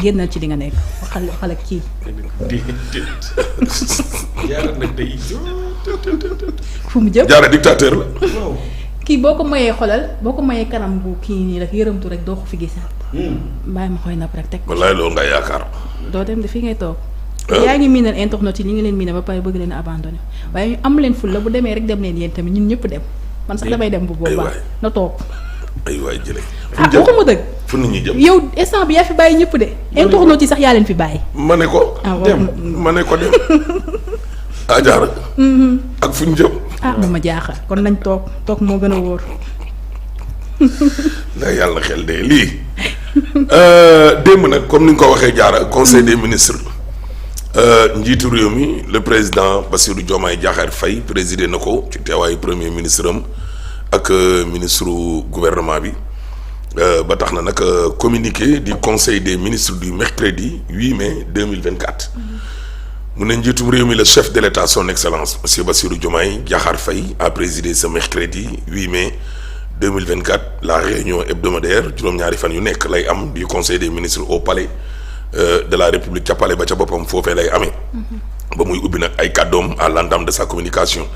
génnal ci li nga nekk waxal ak kii. jaara nag day fu mu jëm jaara dictateur la. kii boo ko mayee kanam bu kii nii rek yërëmtu rek doo ko fi gisaat. bàyyi ma xooy napp rek teg ko. wallaay loolu nga yaakaar. doo dem de fii ngay toog. yaa ngi miinal internet yi li nga leen miinal ba pare bëgg leen a abandonné waaye ñu am leen ful la bu demee rek dem leen yéen tamit ñun ñëpp dem man sax damay dem bu boobaa na toog. ay waay jëlee. waxuma dëgg. fu nit ñi jëm yow instant bi yaa fi bàyyi ñëpp de. internet yi sax yaa leen fi bàyyi. ma ne ko. dem ma ne ko dem. jaara. ak fu ñu jëm. dama jaaxal kon nañ toog moo gën a wóor. ndax yàlla xel de lii démb nag comme ni nga ko waxee jaara conseil des ministres njiitu réew mi le président Bassirou Diomaye Diakhar Faye présidé na ko ci teewaayu premier ministre am ak ministre gouvernement bi ba tax na nag communiqué du conseil des ministres du mercredi 8 mai 2024 mu ne njiitum réew mi le chef de l'État son excellence monsieur Bassirou Diomaye Diakhar Faye a présidé ce mercredi 8 mai 2024 la réunion hebdomadaire juróom-ñaari fan yu nekk lay am du conseil des ministres au palais de la république ca palais ba ca boppam foofee lay amee. ba muy ubbi nag ay kàddoom à l'entame de sa communication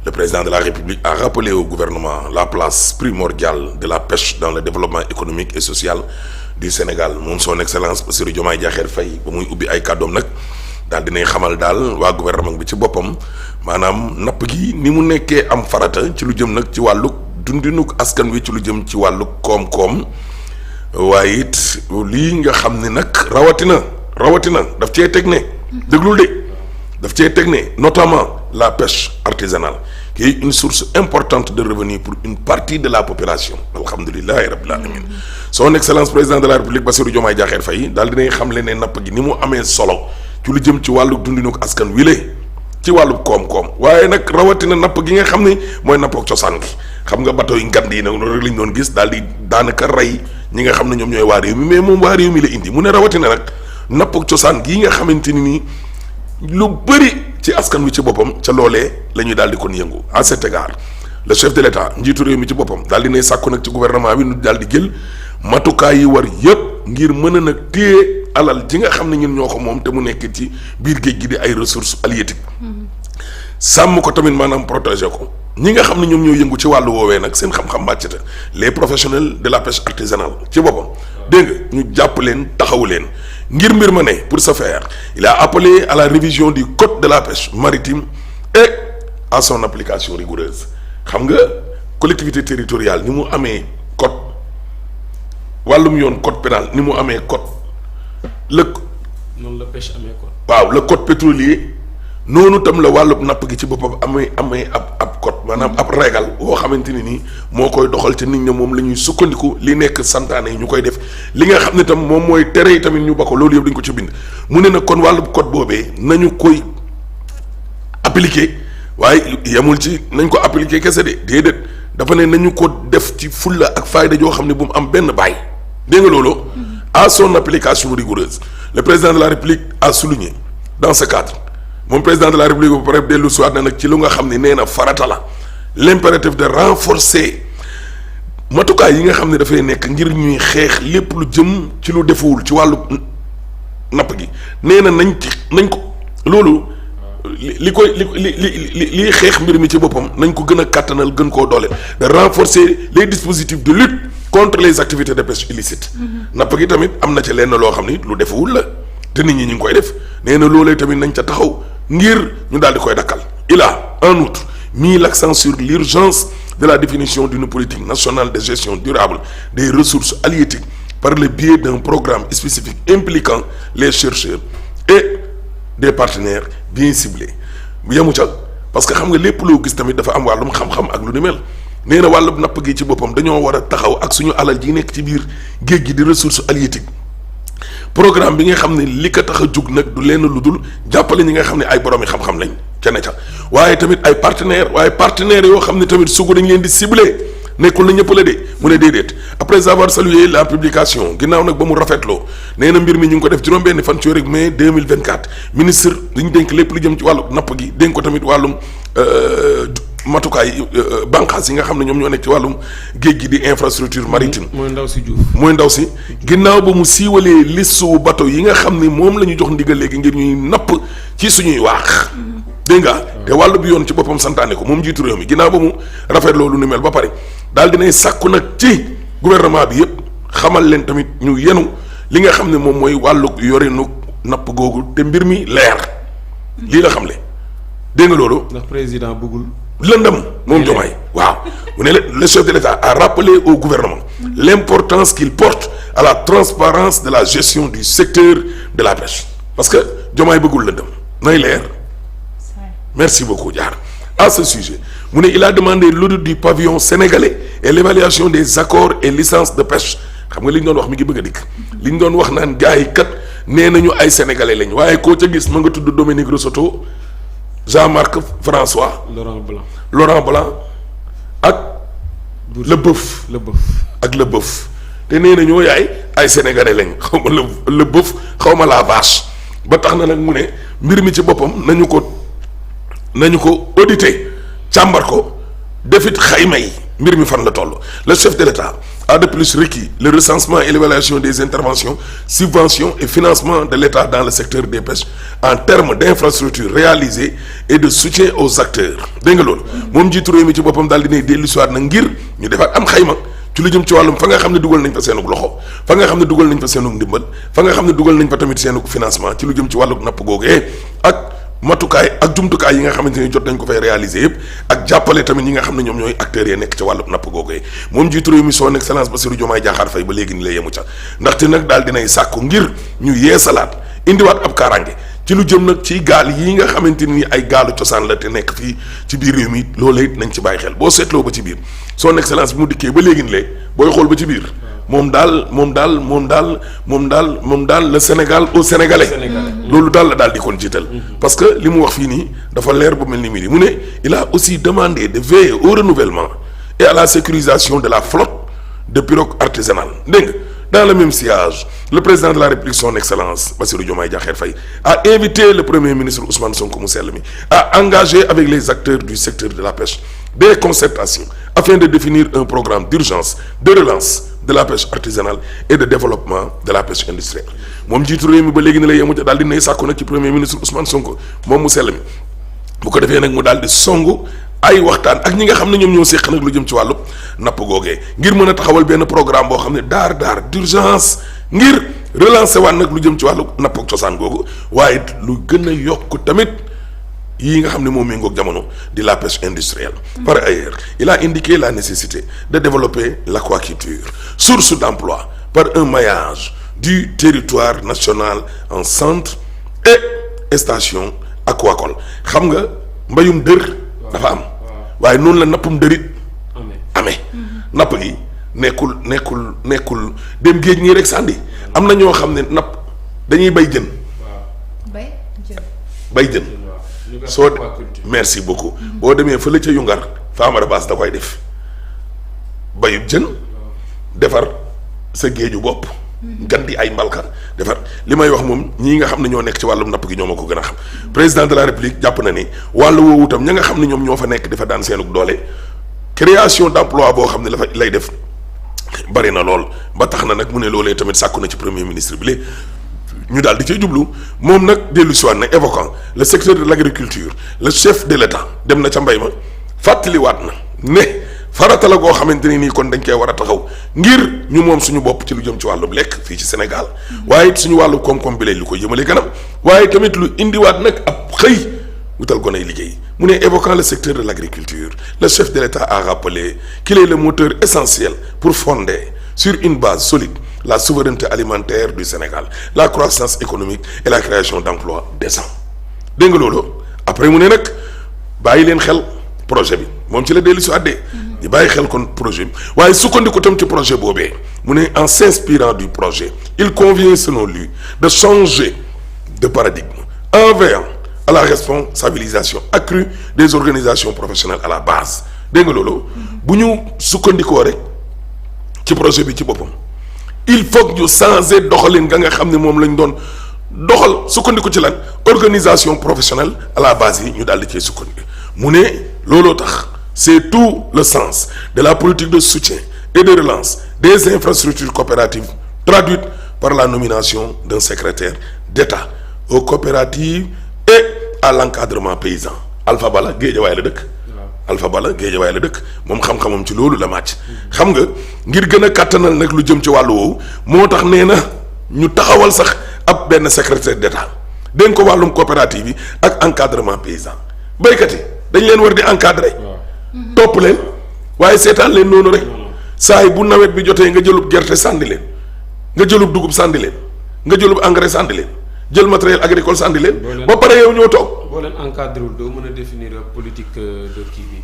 le président de la république a rappelé au gouvernement la place primordiale de la pêche dans le développement économique et social du Sénégal moom son excellence Bassirou Diomaye Diakhar Faye ba muy ubbi ay kàddoom nag daal dinay xamal daal waa gouvernement bi ci boppam maanaam napp gi ni mu nekkee am farata ci lu jëm nag ci wàllu dundinuk askan wi ci lu jëm ci wàllu koom-koom waaye it lii nga xam ne nag rawatina daf cee teg ne déglul de daf cee teg ne notamment la pêche artisanale qui est une source importante de revenus pour une partie de la population alhamdulillahi rabbil alamin son excellence président de la république Bassirou Diomaye Diakhar Faye daal dinay xamle ne napp gi ni mu amee solo ci lu jëm ci wàllu dundinuk askan wi le ci wàllu koom-koom waaye nag rawatina napp gi nga xam ne mooy napp ak cosaan gi xam nga bateau yi ngand yi nag loolu rek lañ doon gis daal di daanaka rey ñi nga xam ne ñoom ñooy waa réew mi mais moom waa réew mi la indi mu ne rawatina nag napp ak cosaan gii nga xamante ni nii lu bëri ci askan wi ci boppam ca loolee la ñuy daal di kon yëngu à cet égard le chef de l'État njiitu réew mi ci boppam daal di ne sàkku nag ci gouvernement bi nu daal di jël matukaay yi war yëpp ngir mën a nag téye alal ji nga xam ne ñun ñoo ko moom te mu nekk ci biir géej gi di ay ressources halieutiques sàmm ko tamit maanaam protéger ko ñi nga xam ne ñoom ñoo yëngu ci wàllu woowee nag seen xam-xam màccata les professionnels de la pêche artisanale ci boppam dégg nga ñu jàpp leen taxawu leen ngir mbir ma ne pour ce faire il a appelé à la révision du code de la pêche maritime et à son application rigoureuse xam nga collectivité territoriale ni mu amee code wàllum yoon code pénal ni mu amee code noonu la pêche amee code. waaw le code pétrolier noonu tam la wàllub napp gi ci boppam amee ab code maanaam ab régal boo xamante ni nii moo koy doxal ca nit ña moom la ñuy sukkandiku li nekk santaane yi ñu koy def li nga xam ne tam moom mooy tere yi tamit ñu ba ko loolu yëpp dañ ko ci bind mu ne nag kon wàllub code boobee nañu koy appliquer waaye yemul ci nañ ko appliquer kese de déedéet dafa ne nañu ko def ci fulla ak fayda joo xam ne bu mu am benn bàyyi dégg nga loolu à son application rigoureuse le président de la République a souligné dans ce cadre moom président de la République ba pare dellu soit na nag ci lu nga xam ne nee na farata la l'impératif de renforcer matukaay yi nga xam ne dafay nekk ngir ñuy xeex lépp lu jëm ci lu defuwul ci wàllu napp gi nee na nañ ko loolu li xeex mbir mi ci boppam nañ ko gën a kàttanal gën koo doole de renforcer les dispositifs de lutte contre les activités de pêche illicite napp gi tamit am na ci lenn loo xam ni lu defuwul la te nit ñi ñu ngi koy def nee na loolee tamit nañ ca taxaw ngir ñu daal di koy dakkal il a en outre mis l'accent sur l'urgence de la définition d'une politique nationale de gestion durable des ressources halieutiques par le biais d'un programme spécifique impliquant les chercheurs et des partenaires bien ciblés yemu ca parce que xam nga lépp loo gis tamit dafa am wàllum xam-xam ak lu ni mel nee na wàllum napp gi ci boppam dañoo war a taxaw ak suñu alal ji nekk ci biir géej gi di ressources halieutiques programme bi nga xam ne li ko tax a jug nag du lenn lu dul jàppale ñi nga xam ne ay boroomi xam-xam lañ ca ne ca waaye tamit ay partenaires yoo xam ne tamit sugu dañ leen di ciblé nekkul na ñëpp la de mu ne déedéet après avoir salué la publication ginnaaw nag ba mu rafetloo nee na mbir mi ñu ngi ko def juróom-benn fan ci weeru mai 2024 ministre li ñu dénk lépp lu jëm ci wàllu napp gi dénk ko tamit wàllum matukaay bànqaas yi nga xam ne ñoom ñoo nekk ci wàllum géej gi di infrastructure maritime. mooy ndaw si Diouf. mooy ndaw si ginnaaw ba mu siiwalee liste bateau yi nga xam ne moom la ñu jox ndigal léegi ngir ñuy napp ci suñuy waax. dégg nga te wàllu bi yoon ci boppam santaane ko moom njiitu réew mi ginnaaw ba mu rafet loolu ni mel ba pare daal dinay sàkku nag ci gouvernement bi yëpp xamal leen tamit ñu yenu li nga xam ne moom mooy wàllu yorinu napp googu te mbir mi leer lii la xam le dégg nga loolu. ndax président bëggul. lëndëm moom Diomaye waaw mu ne le chef de l'État a rappelé au gouvernement l'importance qu'il porte à la transparence de la gestion du secteur de la pêche parce que Diomaye bëggul lëndëm nay leer. Merci beaucoup Diar à ce sujet mu ne il a demandé l'audit du pavillon sénégalais et l'évaluation des accords et licences de pêche xam nga li ñu doon wax mi ngi bëgg a dikk li ñu doon wax naan gars yi kat nee nañu ay sénégalais lañ waaye koo ca gis ma nga tudd Dominique Rousseau Jean-Marc François Laurent Blanc ak Leboeuf ak Leboeuf te nee na ñoo yaay ay sénégalais lañ xaw ma Leboeuf xaw ma la vache ba tax na nag mu ne mbir mi ci boppam nañu ko auditer càmbar ko defit xayma yi mbir mi fan la toll le chef de l'État a de plus requis le recensement et l'évaluation des interventions subventions et financements de l'État dans le secteur des pêches en termes d'infrastructures réalisées et de soutien aux acteurs dégg nga loolu moom jiitu réew mi ci boppam daal dinay dellu siwaat na ngir ñu defaat am xayma ci lu jëm ci wàllum fa nga xam ne dugal nañ fa seenug loxo fa nga xam ne dugal nañ fa seenug ndimbal fa nga xam ne dugal nañ fa tamit seenug financement ci lu jëm ci wàllug napp googee ak matukaay ak jumtukaay yi nga xamante ni jot nañ ko fay réaliser yëpp ak jàppale tamit ñi nga xam ne ñoom ñooy acteurs yi nekk ci wàllu napp googu moom jiitu réew mi son excellence Bassirou Diomaye Diakhar Faye ba léegi ni la yemu ca ndaxte nag daal dinay sàkku ngir ñu yeesalaat indiwaat ab kaaraange ci lu jëm nag ci gaal yi nga xamante ni ay gaalu cosaan la te nekk fii ci biir réew mi loolee it nañ ci bàyyi xel boo seetloo ba ci biir son excellence bi mu dikkee ba léegi ni lee booy xool ba ci biir moom daal le Sénégal au Sénégalais loolu daal la daal di kon jiital parce que li mu wax fii nii dafa leer ba mel ni mii mu ne il a aussi demandé de veiller au renouvellement et à la sécurisation de la flotte de pirogues artisanales dégg nga dans le même sillage le président de la République son excellence Bassirou Diomaye Diakhar Faye a invité le premier ministre Ousmane Sonko mu sell mi à engager avec les acteurs du secteur de la pêche des concertations afin de définir un programme d'urgence de relance de la pêche artisanale et de développement de la pêche industrielle moom jiitu réew mi ba léegi ni la yemu ca daal di nay sàkku nag ci premier ministre Ousmane Sonko moom mu sell mi bu ko defee nag mu daal di songu ay waxtaan ak ñi nga xam ne ñoom ñoo séq nag lu jëm ci wàllu napp googee ngir mën a taxawal benn programme boo xam ne daar d'urgence ngir relancer waat nag lu jëm ci wàllu napp ak cosaan googu waaye lu gën a yokk tamit yii nga xam ne moom méngoog jamono di la pêche industrielle. Par ailleurs il a indiqué la nécessité de développer l'aquaculture source d'emploi par un maillage du territoire national en centre et station aquacole xam nga mbayum dër dafa am waaye noonu la nappum dërit amee napp gi nekkul dem géej nii rek sànni am na ñoo xam ne napp dañuy bay jën bay jën soo merci beaucoup boo demee fële ca Yungar Famara Baas da koy def bayub jën defar sa géeju bopp gandi ay mbalka defar li may wax moom ñii nga xam ne ñoo nekk ci wàllum napp gi ñoo ma ko gën a xam président de la république jàpp na ni wàllu woowu tam ña nga xam ne ñoom ñoo fa nekk dafa daan seenug doole création d'emploi boo xam ne dafa lay def bari na lool ba tax na nag mu ne loolee tamit sàkku na ci premier ministre bi ñu daal di cay jublu moom nag dellu si waat na évoquant le secteur de l'agriculture le chef de l'État dem na ca mbay ma fàttaliwaat na ne farata la goo xamante ni nii kon dañ koy war a taxaw ngir ñu moom suñu bopp ci lu jëm ci wàllum lekk fii ci Sénégal waaye it suñu wàllu koom-koom bi lay lu ko jëmale kanam waaye tamit lu indiwaat nag ab xëy wutal gone ay liggéey mu ne évoquant le secteur de l'agriculture le chef de l'État a rappelé qu'il est le moteur essentiel pour fonder sur une base solide la souveraineté alimentaire du Sénégal la croissance économique et la création d'emplois décents dégg nga loolu après mu ne nag bàyyi leen xel projet bi moom ci la dellu si àddee ñu bàyyi xel kon projet bi waaye sukkandiku tam ci projet boobee mu ne en s'inspirant du projet il convient selon lui de changer de paradigme en veillant à la responsabilisation accrue des organisations professionnelles à la base dégg nga loolu bu ñu sukkandikoo rek ci projet bi ci boppam il faut que ñu changer doxalin nga xam ne moom lañ doon doxal sukkandiku ci lan organisation professionnelle à la base yi ñu daal di cee sukkandiku mu ne looloo tax c'est tout le sens de la politique de soutien et de relance des infrastructures coopératives traduite par la nomination d'un secrétaire d'État aux coopératives et à l'encadrement paysan. Alpha Bala Guédiawaye la dëkk. Alpha Bala Guédiawaye la dëkk moom xam-xamam ci loolu la màcc. xam nga ngir gën a kàttanal nag lu jëm ci wàllu woowu moo tax nee na ñu taxawal sax ab benn secrétaire d'État dénk ko wàllum coopérative yi ak encadrement paysan béykat yi dañ leen war di encadrer. topp leen waaye seetaan leen noonu rek saa yi bu nawet bi jotee nga jëlub gerte sànni leen nga jëlub dugub sànni leen nga jëlub engrais sànni leen jël matériel agricole sànni leen. ba pare yow ñoo toog. boo leen encadré wul doo mën a définir politique de kii bi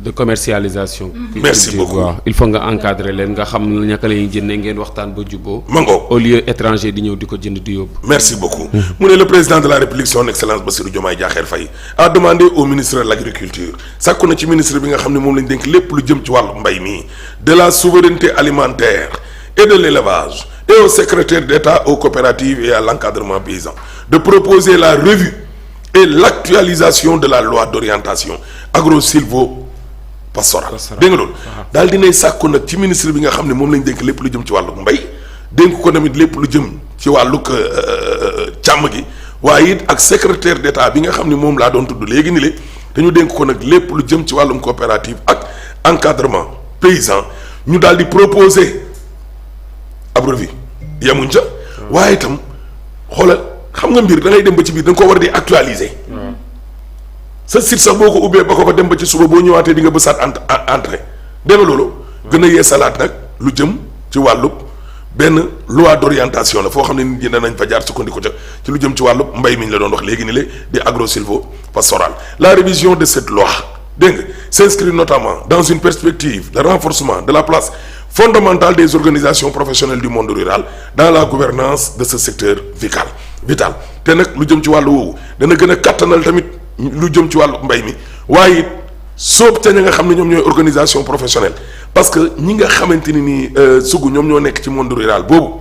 de commercialisation. merci beaucoup waaw il faut nga encadrer leen nga xam ñaka la ñuy jëndee ngeen waxtaan ba jubboo. mango au lieu étranger di ñëw di ko jënd di yóbbu. merci beaucoup. mu ne le président de la République son excellence Bassirou Diomaye Diakhar Faye a demandé au ministre de l'agriculture sàkku na ci ministre bi nga xam ne moom lañ dénk lépp lu jëm ci wàllu mbay mi de la souveraineté alimentaire et de l'élevage et au secrétaire d'État aux coopératives et à l'encadrement paysan de proposer la revue et l'actualisation de la loi d'orientation agro-sylvo-pastorale. dégg nga loolu daal dinay sàkku nag ci ministre bi nga xam ne moom lañ dénk lépp lu jëm ci wàllu mbay dénk ko tamit lépp lu jëm ci wàllug càmm gi waaye it ak secrétaire d'État bi nga xam ne moom laa doon tudd léegi ni le dañu dénk ko nag lépp lu jëm ci wàllum coopérative ak encadrement paysan ñu daal di proposer ab revue yemuñ ca waaye itam xoolal xam nga mbir da ngay dem ba ci biir da nga ko war di actualiser sa site sax boo ko ubbee ba ko dem ba ci suba boo ñëwaatee di nga bësaat entrée dégg nga loolu gën a yeesalaat nag lu jëm ci wàllub benn loi d'orientation la foo xam ne nit ñi danañ fa jaar sukkandiku ca ci lu jëm ci wàllub mbay mi ñu la doon wax léegi ni le di agro-sylvo-pastoral la révision de cette loi dégg nga s'inscrit notamment dans une perspective de renforcement de la place fondamentale des organisations professionnelles du monde rural dans la gouvernance de ce secteur vital te nag lu jëm ci wàllu woowu dana gën a kattanal tamit lu jëm ci wàllu mbay mi waaye it soob ca ña nga xam ne ñoom ñooy organisation professionnelle parce que ñi nga xamante ni nii sugu ñoom ñoo nekk ci monde rural boobu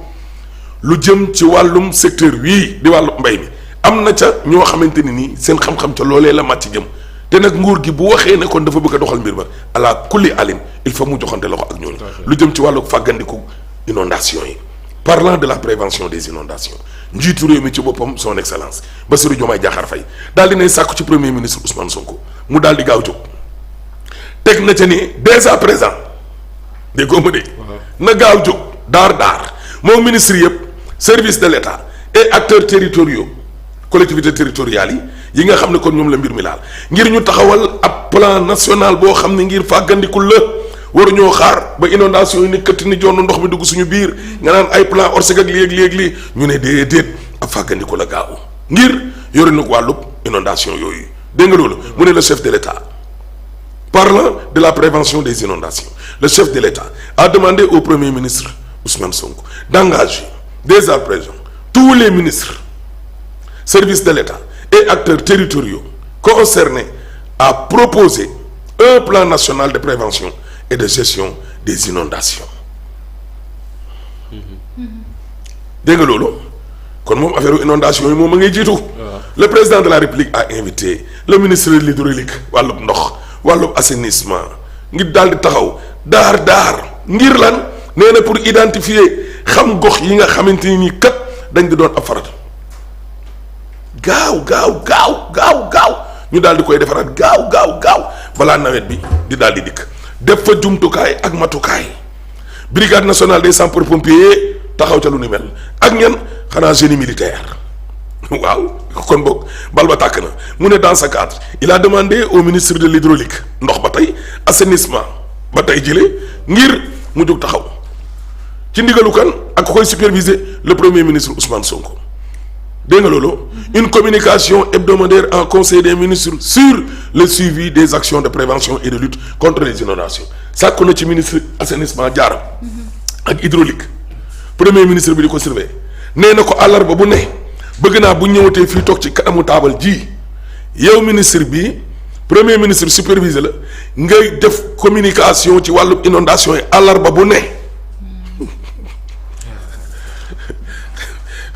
lu jëm ci wàllum secteur wii di wàllu mbay mi am na ca ñoo xamante ni nii seen xam-xam ca loolee la màcc jëm te nag nguur gi bu waxee ne kon dafa bëgg a doxal mbir ma ala kulli alim il faut mu joxante loxo ak ñooñu lu jëm ci wàllu fàggandiku inondation yi parlant de la prévention des inondations njiitu réew mi ci boppam son excellence Bassirou Diomaye Diakhar Faye daal di nay sàkku ci premier ministre Ousmane Sonko mu daal di gaaw jóg teg na ca ni dès à présent déggoo ma de na gaaw jóg daar moom ministre yëpp service de l'État et acteurs territoriaux collectivités territoriales yi nga xam ne kon ñoom la mbir mi laal ngir ñu taxawal ab plan national boo xam ne ngir fàggandikul la waruñoo xaar ba inondation yi ni këtt ni jonn ndox mi dugg suñu biir nga naan ay plan Orsec ak léeg-léeg ñu ne déedéet ab fàggandiku la gaaw ngir yore nag wàllub inondation yooyu dégg nga loolu mu ne le chef de l'État parlant de la prévention des inondations le chef de l'État a demandé au premier ministre Ousmane Sonko d'engager dès à présent tous les ministres services de l'État et acteurs territoriaux concernés à proposer un plan national de prévention et de gestion des inondations dégg nga loolu kon moom affaire inondation yi moom a ngay jiitu le président de la République a invité le ministre de l'hydraulique wàllub ndox wàllub assainissement ngir daal di taxaw daar ngir lan nee na pour identifier xam gox yi nga xamante ni kat dañ di doon ab farat gaaw ñu daal di koy defaraat gaaw balaa nawet bi di daal di dikk def fa jumtukaay ak matukaay brigade nationale des sapeurs-pompiers taxaw ca lu ni mel ak ñan xanaa génie militaire waaw kon boog bal ba tàkk na mu ne dans ce cadre il a demandé au ministre de l'hydraulique ndox ba tey assainissement ba tey jëlee ngir mu jóg taxaw ci ndigalu kan ak koy superviser le premier ministre Ousmane Sonko dégg nga loolu une communication hebdomadaire en conseil des ministres sur le suivi des actions de prévention et de lutte contre les inondations sàkku na ci ministre assainissement jaaram ak hydraulique premier ministre bi di ko surveiller nee na ko àllarba bu ne bëgg naa bu ñëwatee fii toog ci kanamu taabal ji yow ministre bi premier ministre supervisé la ngay def communication ci wàllu inondation yi àllarba bu ne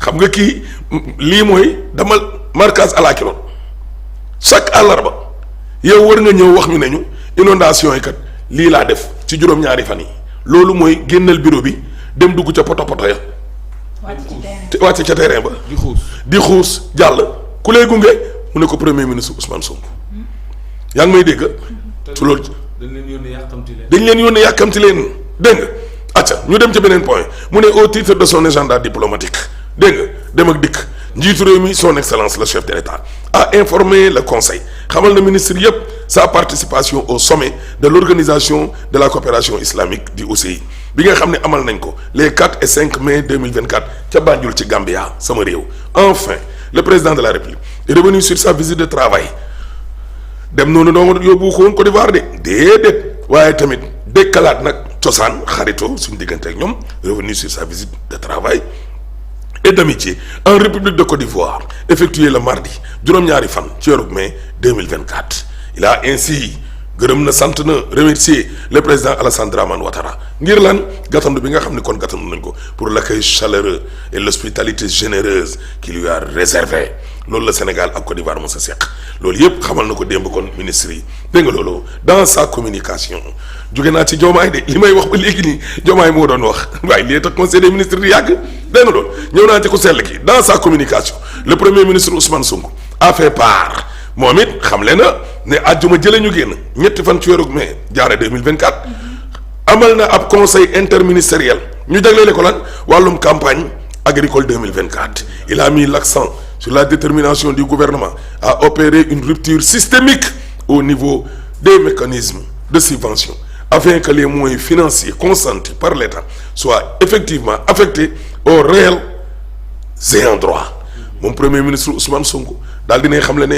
xam nga kii lii mooy dama marquage à la kilo chaque àllarba yow war nga ñëw wax ñu ne ñu inondation yi kat lii laa def ci juróom-ñaari fan yi loolu mooy génnal bureau bi dem dugg ca poto ya wàcc ca terrain ba di xuus jàll ku lay gunge mu ne ko premier ministre Ousmane Sonko yaa ngi may dégg su loolu dañ leen yónnee yàkkamti leen dégg nga acca ñu dem ca beneen point mu ne au titre de son agenda diplomatique dégg nga dem ak dikk njiitu réew mi son excellence le chef de l'État a informé le conseil xamal na ministre yépp sa participation au sommet de l'organisation de la coopération islamique du OCI bi nga xam ne amal nañ ko les 4 et 5 mai 2024 ca Banjul ci Gambia sama réew. Enfin le président de la République est revenu sur sa visite de travail dem noonu doo yóbbu ko woon Côte d'Ivoire de déedéet waaye tamit dékkalaat nag cosaan xarito suñu diggante ak ñoom revenu sur sa visite de travail et d'amitié en République de Côte d'Ivoire effectué le mardi juróom-ñaari fan ci weeru mai 2024 il a ainsi gërëm na sant na remercier le président Alassane Dramane Ouattara ngir lan gàttandu bi nga xam ne kon gàttandu nañ ko pour l'accueil chaleureux et l'hospitalité généreuse qui lui a réservé loolu la Sénégal ak Côte d'Ivoire mos a seq loolu yëpp xamal na ko démb kon ministre yi dégg nga loolu dans sa communication jóge naa ci Diomaye de li may wax ba léegi nii Diomaye moo doon wax waaye lii tax conseil des ministres di yàgg dégg nga loolu ñëw naa ci ko sell ki dans sa communication le premier ministre Ousmane Sonko a fait part moom it xamle na ne àjjuma jële ñu génn ñetti fan ci weeru mai jaare 2024 amal na ab conseil interministériel ñu jagleele ko lan wàllum campagne agricole 2024 il a mis l'accent sur la détermination du gouvernement à opérer une rupture systémique au niveau des mécanismes de subvention afin que les moyens financiers consentis par l'État soient effectivement affectés aux réels ayants droit moom premier ministre Ousmane Sonko daal dina xam le ne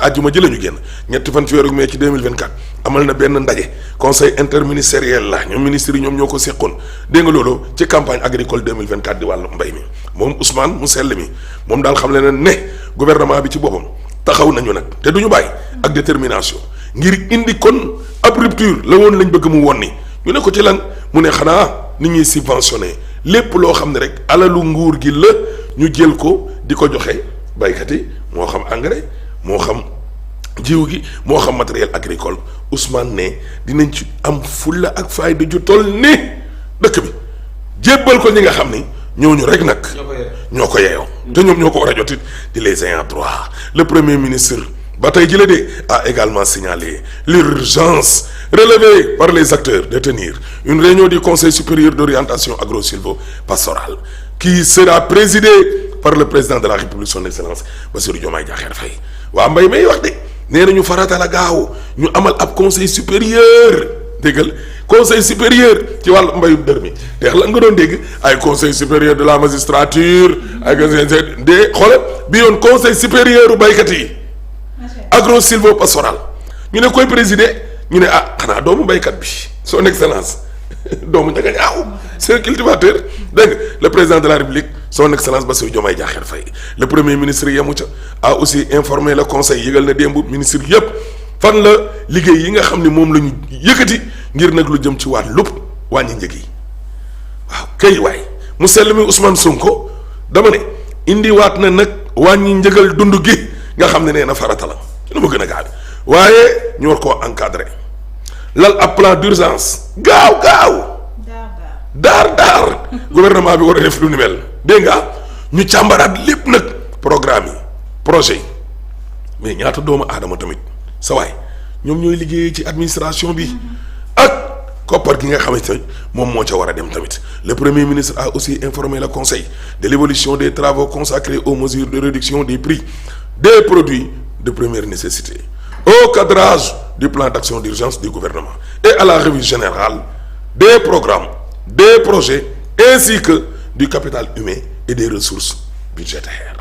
àjjuma jële ñu génn ñetti fan ci weeru mai ci 2024 amal na benn ndaje conseil interministériel la ñoom ministres yi ñoom ñoo ko seqoon dégg nga loolu ci campagne agricole 2024 di wàllu mbay mi moom Ousmane mu sell mi moom daal xam le ne gouvernement bi ci boppam taxaw nañu nag te duñu bàyyi ak détermination ngir indi kon ab rupture la woon lañ bëgg mu won ni ñu ne ko ci lan mu ne xanaa nit ñuy subventionné lépp loo xam ne rek alalu nguur gi la ñu jël ko di ko joxe baykat yi moo xam engrais moo xam jiw gi moo xam matériel agricole Ousmane ne dinañ ci am fulla ak fayda ju toll ni dëkk bi jébbal ko ñi nga xam ni ñooñu rek nag ñoo ko yeeyoo te ñoom ñoo ko war a jotit di les ayants droit le premier ministre ba tey jële de a également signalé l'urgence relevée par les acteurs de tenir une réunion du conseil supérieur d'orientation agro-sylvo-pastorale qui sera présidée par le président de la République son excellence Bassirou Diomaye Diakhar Faye waa mbay may wax de nee nañu farata la gaaw ñu amal ab conseil supérieur déggal conseil supérieur ci wàllu mbayum dër mi te lan nga doon dégg ay conseil supérieur de la magistrature ay de xoolal bi yoon conseil supérieur u baykat yi agro-sylvo-pastoral ñu ne koy présider ñu ne xanaa doomu baykat bi son excellence doomu Ndiaga Ñaaw c'est un cultivateur dégg nga le président de la République son excellence Bassirou Diomaye Diakhar Faye le premier ministre yamu ca a aussi informé le conseil yëgal na démb ministre yëpp fan la liggéey yi nga xam ne moom la ñu yëkkati ngir nag lu jëm ci wàllu wàññi njëg yi waaw kay waay mu sell mi Ousmane Sonko dama ne indiwaat na nag wàññi njëgal dund gi nga xam ne nee na farata la nu ma gën a gaaw waaye ñu war koo encadrer lal ab plan d'urgence gaaw daar gouvernement bi war a def lu ni mel dégg nga ñu càmbaraat lépp nag programme yi projet yi mais ñaata doomu aadama tamit sa waay ñoom ñooy liggéeyee ci administration bi ak koppar gi nga xamante ne moom moo ca war a dem tamit le premier ministre a aussi informé le conseil de l'évolution des travaux consacrés aux mesures de réduction des prix des produits de première nécessité au cadrage du plan d'action d'urgence du gouvernement et à la revue générale des programmes des projets ainsi que du capital humain et des ressources budgétaires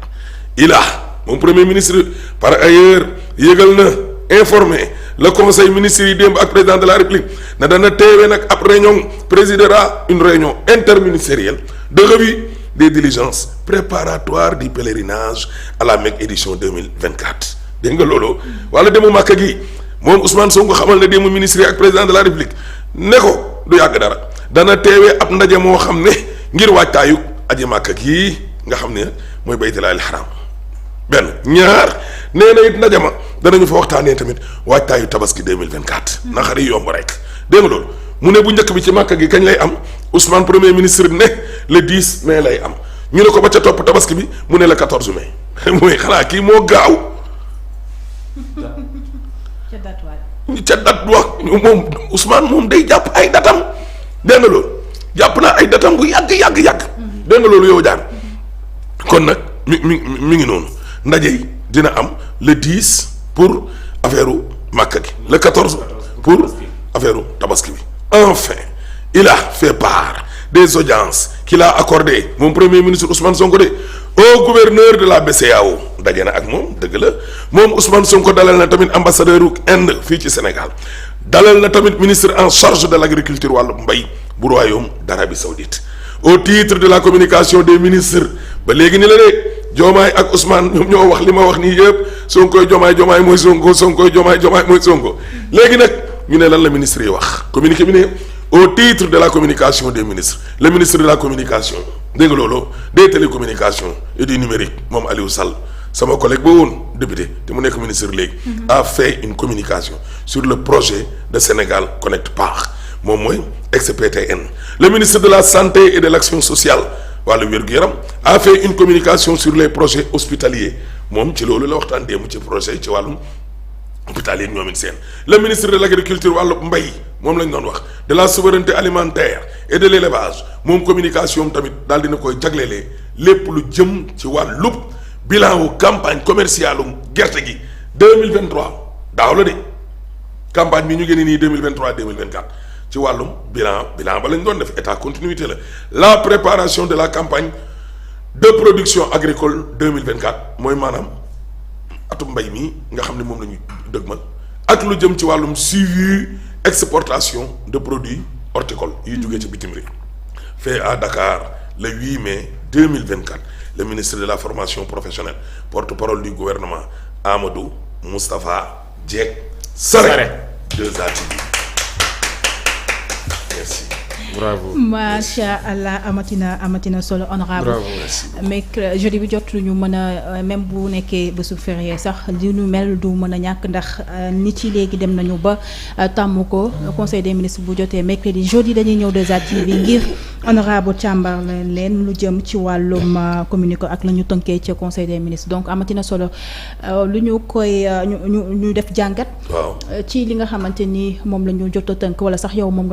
il a mon premier ministre par ailleurs yëgal na informé le conseil ministre yi démb ak président de la république na dana teewee nag ab réunion présidera une réunion interministérielle de revue des diligences préparatoires du pèlerinage à la Mecque édition 2024 dégg nga loolu wala demu Màkka gi moom Ousmane Sonko xamal ne démb ministre yi ak président de la république ne ko du yàgg dara dana teewee ab ndaje moo xam ne ngir waajtaayu aji Màkka gi nga xam ne mooy baytullaahil haram benn ñaar nee na it ndaje ma danañu fa waxtaanee tamit waajtaayu tabaski 2024. na xar yi yomb rek dégg nga loolu mu ne bu njëkk bi ci màkk gi kañ lay am Ousmane premier ministre ne le 10 mai lay am ñu ne ko ba ca topp tabaski bi mu ne le 14 mai mooy xanaa kii moo gaaw. ca dat wax moom Ousmane moom day jàpp ay datam dégg nga loolu jàpp naa ay datam bu yàgg. dégg nga loolu yow jaan kon nag mi ngi noonu ndaje yi dina am le 10 pour affaire Makka gi le 14 pour affaire tabaski bi. Enfin il a fait part des audiences qu'il a accordées moom premier ministre Ousmane Sonko de au gouverneur de la BCEAO daje na ak moom dëgg la moom Ousmane Sonko dalal na tamit ambassadeur u Inde fii ci Sénégal dalal na tamit ministre en charge de l'agriculture wàllu mbay bu royaume d'Arabie Saoudite au titre de la communication des ministres ba léegi ni la de Diomaye ak Ousmane ñoom ñoo wax li ma wax nii yëpp Sonkoy Diomaye mooy Sonko Sonkoy Diomaye mooy Sonko léegi nag ñu ne lan la ministre yi wax communiqué bi ne au titre de la communication des ministres le ministre de la communication dégg nga loolu des télécommunications et du numérique moom Aliou Sall sama collègue ba woon député te mu nekk ministre léegi a fait une communication sur le projet de Sénégal Connect Paax moom mooy XPTN le ministre de la santé et de l'action sociale wàllu wér-gu-yaram a fait une communication sur les projets hospitaliers moom ci loolu la waxtaan démb ci projet ci wàllum hôpitalier ñoom it seen le ministre de l'agriculture wàllu mbay moom lañ doon wax de la souveraineté alimentaire et de l'élevage moom communication tamit daal dina koy jaglelee lépp lu jëm ci wàllu bilan wu campagne commerciale gerte gi 2023 daaw la de campagne bi ñu génne nii 2023 2024 ci wàllum bilan ba lañ doon def état continuité la préparation de la campagne de production agricole 2024 mooy maanaam atum mbay mi nga xam ne moom la ñu dëgmal ak lu jëm ci wàllum suivi exportation de produits horticoles yi jógee ci bitim réew fait à Dakar le 8 mai 2024 le ministre de la formation professionnelle porte-parole du gouvernement Amadou Moustapha Diek Sarré 2ATV. Merci. Bravo. Macha Allah amatina solo honorable. Bravo, merci. mais jeudi bi jot ñu mën a même bu nekkee bésu férié sax li nu mel du mën a ñàkk ndax nit yi léegi dem nañu ba tàmm ko conseil des ministres bu jotee mercredi jeudi dañuy ñëw 2ATV ngir honorable càmbar leen lu jëm ci wàllum communiqué ak la ñu tënkee ci conseil des ministres donc amatina solo lu ñu koy ñu def jàngat. waaw ci li nga xamante ni moom la ñu jot a tënk wala sax yow moom nga.